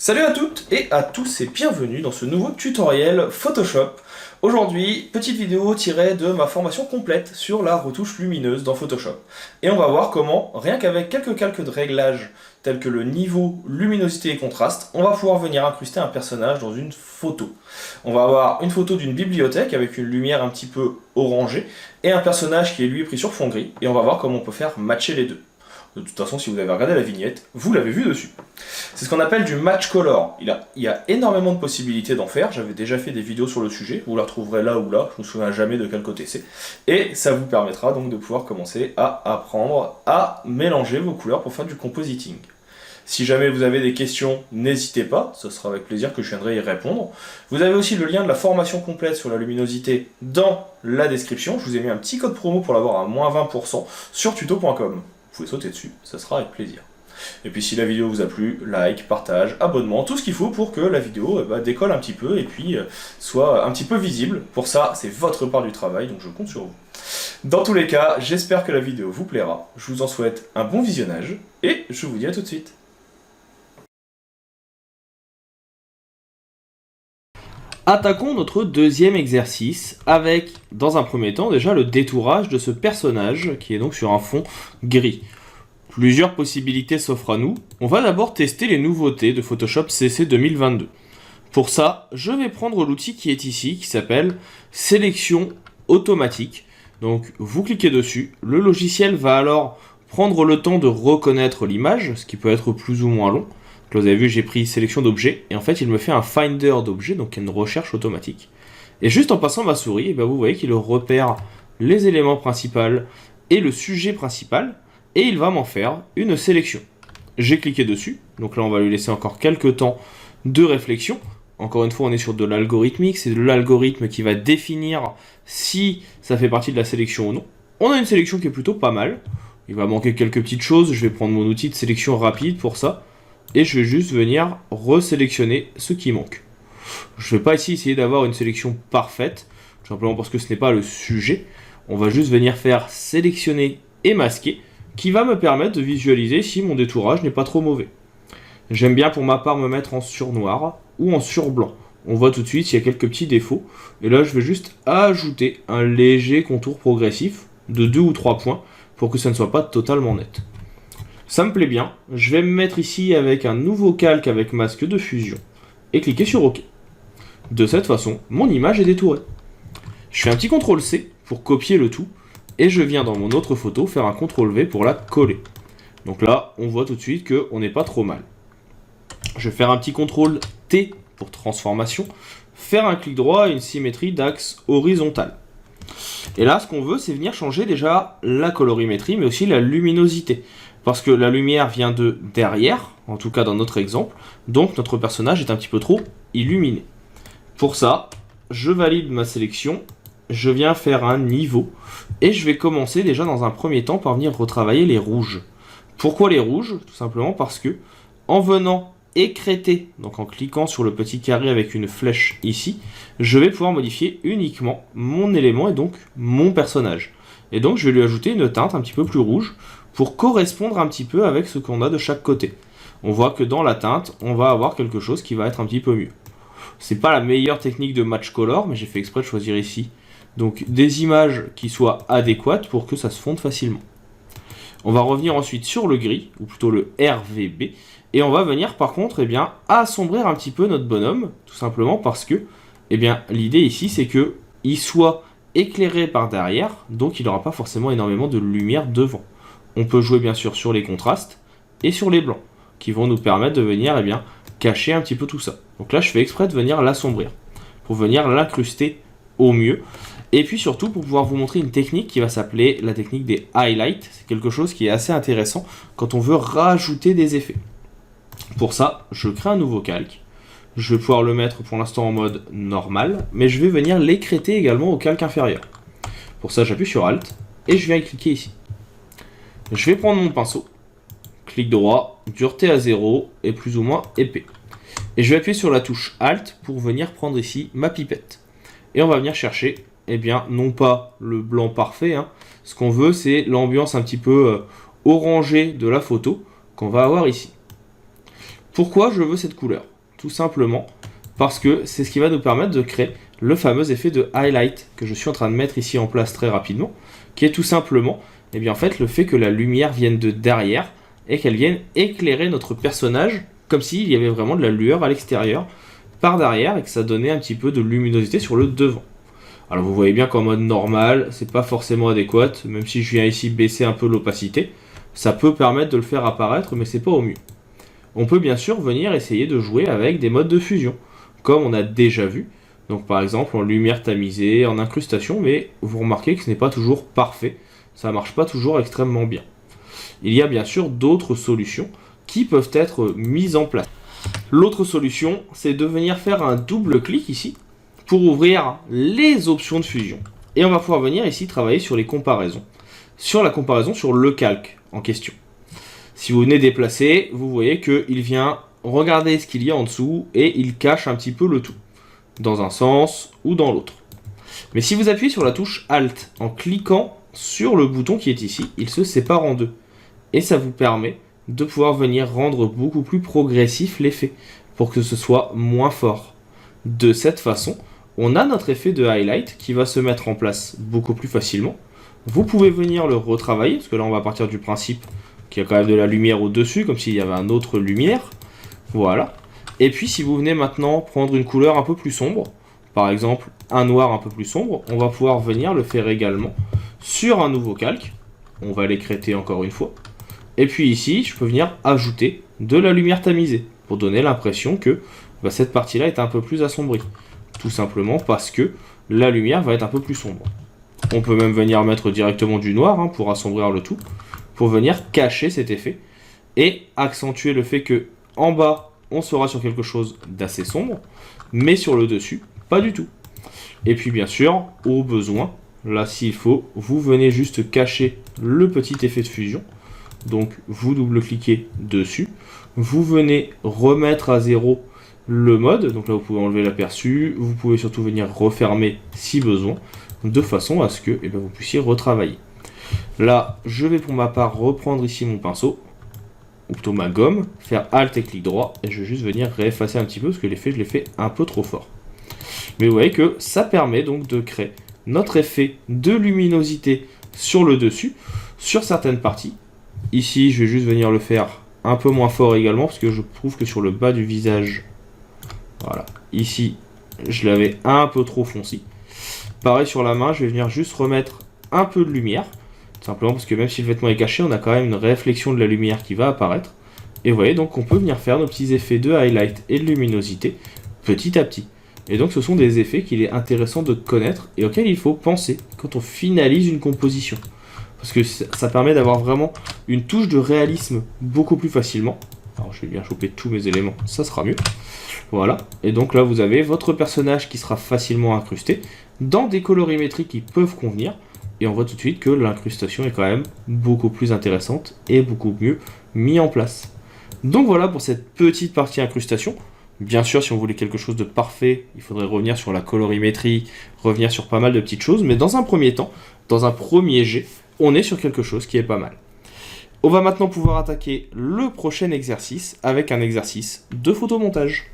Salut à toutes et à tous et bienvenue dans ce nouveau tutoriel Photoshop. Aujourd'hui, petite vidéo tirée de ma formation complète sur la retouche lumineuse dans Photoshop. Et on va voir comment, rien qu'avec quelques calques de réglages tels que le niveau, luminosité et contraste, on va pouvoir venir incruster un personnage dans une photo. On va avoir une photo d'une bibliothèque avec une lumière un petit peu orangée et un personnage qui est lui pris sur fond gris. Et on va voir comment on peut faire matcher les deux. De toute façon, si vous avez regardé la vignette, vous l'avez vu dessus. C'est ce qu'on appelle du match color. Il y a énormément de possibilités d'en faire. J'avais déjà fait des vidéos sur le sujet. Vous la retrouverez là ou là. Je ne me souviens jamais de quel côté c'est. Et ça vous permettra donc de pouvoir commencer à apprendre à mélanger vos couleurs pour faire du compositing. Si jamais vous avez des questions, n'hésitez pas. Ce sera avec plaisir que je viendrai y répondre. Vous avez aussi le lien de la formation complète sur la luminosité dans la description. Je vous ai mis un petit code promo pour l'avoir à moins 20% sur tuto.com. Vous pouvez sauter dessus, ça sera avec plaisir. Et puis si la vidéo vous a plu, like, partage, abonnement, tout ce qu'il faut pour que la vidéo décolle un petit peu et puis soit un petit peu visible. Pour ça, c'est votre part du travail, donc je compte sur vous. Dans tous les cas, j'espère que la vidéo vous plaira. Je vous en souhaite un bon visionnage et je vous dis à tout de suite. Attaquons notre deuxième exercice avec, dans un premier temps, déjà le détourage de ce personnage qui est donc sur un fond gris. Plusieurs possibilités s'offrent à nous. On va d'abord tester les nouveautés de Photoshop CC 2022. Pour ça, je vais prendre l'outil qui est ici, qui s'appelle Sélection automatique. Donc, vous cliquez dessus. Le logiciel va alors prendre le temps de reconnaître l'image, ce qui peut être plus ou moins long. Là, vous avez vu, j'ai pris sélection d'objets, et en fait, il me fait un finder d'objets, donc une recherche automatique. Et juste en passant ma souris, vous voyez qu'il repère les éléments principaux et le sujet principal, et il va m'en faire une sélection. J'ai cliqué dessus, donc là, on va lui laisser encore quelques temps de réflexion. Encore une fois, on est sur de l'algorithmique, c'est de l'algorithme qui va définir si ça fait partie de la sélection ou non. On a une sélection qui est plutôt pas mal. Il va manquer quelques petites choses, je vais prendre mon outil de sélection rapide pour ça. Et je vais juste venir resélectionner ce qui manque. Je ne vais pas ici essayer d'avoir une sélection parfaite, tout simplement parce que ce n'est pas le sujet. On va juste venir faire sélectionner et masquer, qui va me permettre de visualiser si mon détourage n'est pas trop mauvais. J'aime bien pour ma part me mettre en surnoir ou en surblanc. On voit tout de suite s'il y a quelques petits défauts. Et là, je vais juste ajouter un léger contour progressif de 2 ou 3 points pour que ça ne soit pas totalement net. Ça me plaît bien, je vais me mettre ici avec un nouveau calque avec masque de fusion et cliquer sur OK. De cette façon, mon image est détourée. Je fais un petit CTRL-C pour copier le tout et je viens dans mon autre photo faire un CTRL-V pour la coller. Donc là, on voit tout de suite qu'on n'est pas trop mal. Je vais faire un petit CTRL-T pour transformation, faire un clic droit et une symétrie d'axe horizontal. Et là, ce qu'on veut, c'est venir changer déjà la colorimétrie, mais aussi la luminosité. Parce que la lumière vient de derrière, en tout cas dans notre exemple, donc notre personnage est un petit peu trop illuminé. Pour ça, je valide ma sélection, je viens faire un niveau, et je vais commencer déjà dans un premier temps par venir retravailler les rouges. Pourquoi les rouges? Tout simplement parce que, en venant écrêter, donc en cliquant sur le petit carré avec une flèche ici, je vais pouvoir modifier uniquement mon élément et donc mon personnage. Et donc je vais lui ajouter une teinte un petit peu plus rouge pour correspondre un petit peu avec ce qu'on a de chaque côté. On voit que dans la teinte, on va avoir quelque chose qui va être un petit peu mieux. C'est pas la meilleure technique de match color, mais j'ai fait exprès de choisir ici. Donc des images qui soient adéquates pour que ça se fonde facilement. On va revenir ensuite sur le gris, ou plutôt le RVB, et on va venir par contre assombrir un petit peu notre bonhomme, tout simplement parce que l'idée ici c'est qu'il soit éclairé par derrière, donc il n'aura pas forcément énormément de lumière devant. On peut jouer bien sûr sur les contrastes et sur les blancs, qui vont nous permettre de venir cacher un petit peu tout ça. Donc là je fais exprès de venir l'assombrir, pour venir l'incruster au mieux. Et puis surtout pour pouvoir vous montrer une technique qui va s'appeler la technique des highlights. C'est quelque chose qui est assez intéressant quand on veut rajouter des effets. Pour ça, je crée un nouveau calque. Je vais pouvoir le mettre pour l'instant en mode normal, mais je vais venir l'écrêter également au calque inférieur. Pour ça, j'appuie sur Alt et je viens cliquer ici. Je vais prendre mon pinceau, clic droit, dureté à 0 et plus ou moins épais. Et je vais appuyer sur la touche Alt pour venir prendre ici ma pipette. Et on va venir chercher, non pas le blanc parfait, ce qu'on veut c'est l'ambiance un petit peu orangée de la photo qu'on va avoir ici. Pourquoi je veux cette couleur? tout simplement parce que c'est ce qui va nous permettre de créer le fameux effet de highlight que je suis en train de mettre ici en place très rapidement, qui est tout simplement eh bien, en fait, le fait que la lumière vienne de derrière et qu'elle vienne éclairer notre personnage comme s'il y avait vraiment de la lueur à l'extérieur par derrière et que ça donnait un petit peu de luminosité sur le devant. Alors vous voyez bien qu'en mode normal, c'est pas forcément adéquat, même si je viens ici baisser un peu l'opacité, ça peut permettre de le faire apparaître, mais c'est pas au mieux. On peut bien sûr venir essayer de jouer avec des modes de fusion, comme on a déjà vu, donc par exemple en lumière tamisée, en incrustation, mais vous remarquez que ce n'est pas toujours parfait, ça marche pas toujours extrêmement bien. Il y a bien sûr d'autres solutions qui peuvent être mises en place. L'autre solution, c'est de venir faire un double clic ici pour ouvrir les options de fusion. Et on va pouvoir venir ici travailler sur les comparaisons. Sur la comparaison sur le calque en question. Si vous venez déplacer, vous voyez qu'il vient regarder ce qu'il y a en dessous et il cache un petit peu le tout, dans un sens ou dans l'autre. Mais si vous appuyez sur la touche Alt en cliquant sur le bouton qui est ici, il se sépare en deux. Et ça vous permet de pouvoir venir rendre beaucoup plus progressif l'effet, pour que ce soit moins fort. De cette façon, on a notre effet de highlight qui va se mettre en place beaucoup plus facilement. Vous pouvez venir le retravailler, parce que là on va partir du principe qu'il y a quand même de la lumière au-dessus, comme s'il y avait un autre lumière. Voilà. Et puis si vous venez maintenant prendre une couleur un peu plus sombre, par exemple un noir un peu plus sombre, on va pouvoir venir le faire également sur un nouveau calque. On va l'écrêter encore une fois. Et puis ici, je peux venir ajouter de la lumière tamisée, pour donner l'impression que cette partie-là est un peu plus assombrie. Tout simplement parce que la lumière va être un peu plus sombre. On peut même venir mettre directement du noir pour assombrir le tout, pour venir cacher cet effet et accentuer le fait que en bas on sera sur quelque chose d'assez sombre, mais sur le dessus pas du tout. Et puis bien sûr, au besoin, là s'il faut, vous venez juste cacher le petit effet de fusion. Donc vous double-cliquez dessus, vous venez remettre à 0 le mode, donc là vous pouvez enlever l'aperçu, vous pouvez surtout venir refermer si besoin, de façon à ce que vous puissiez retravailler. Là, je vais pour ma part reprendre ici mon pinceau, ou plutôt ma gomme, faire Alt et clic droit, et je vais juste venir réeffacer un petit peu, parce que l'effet je l'ai fait un peu trop fort. Mais vous voyez que ça permet donc de créer notre effet de luminosité sur le dessus, sur certaines parties. Ici, je vais juste venir le faire un peu moins fort également, parce que je trouve que sur le bas du visage, voilà, ici, je l'avais un peu trop foncé. Pareil sur la main, je vais venir juste remettre un peu de lumière, tout simplement parce que même si le vêtement est caché, on a quand même une réflexion de la lumière qui va apparaître. Et vous voyez, donc on peut venir faire nos petits effets de highlight et de luminosité petit à petit. Et donc ce sont des effets qu'il est intéressant de connaître et auxquels il faut penser quand on finalise une composition. Parce que ça permet d'avoir vraiment une touche de réalisme beaucoup plus facilement. Alors je vais bien choper tous mes éléments, ça sera mieux. Voilà, et donc là vous avez votre personnage qui sera facilement incrusté dans des colorimétries qui peuvent convenir. Et on voit tout de suite que l'incrustation est quand même beaucoup plus intéressante et beaucoup mieux mise en place. Donc voilà pour cette petite partie incrustation. Bien sûr, si on voulait quelque chose de parfait, il faudrait revenir sur la colorimétrie, revenir sur pas mal de petites choses. Mais dans un premier temps, dans un premier jet, on est sur quelque chose qui est pas mal. On va maintenant pouvoir attaquer le prochain exercice avec un exercice de photomontage.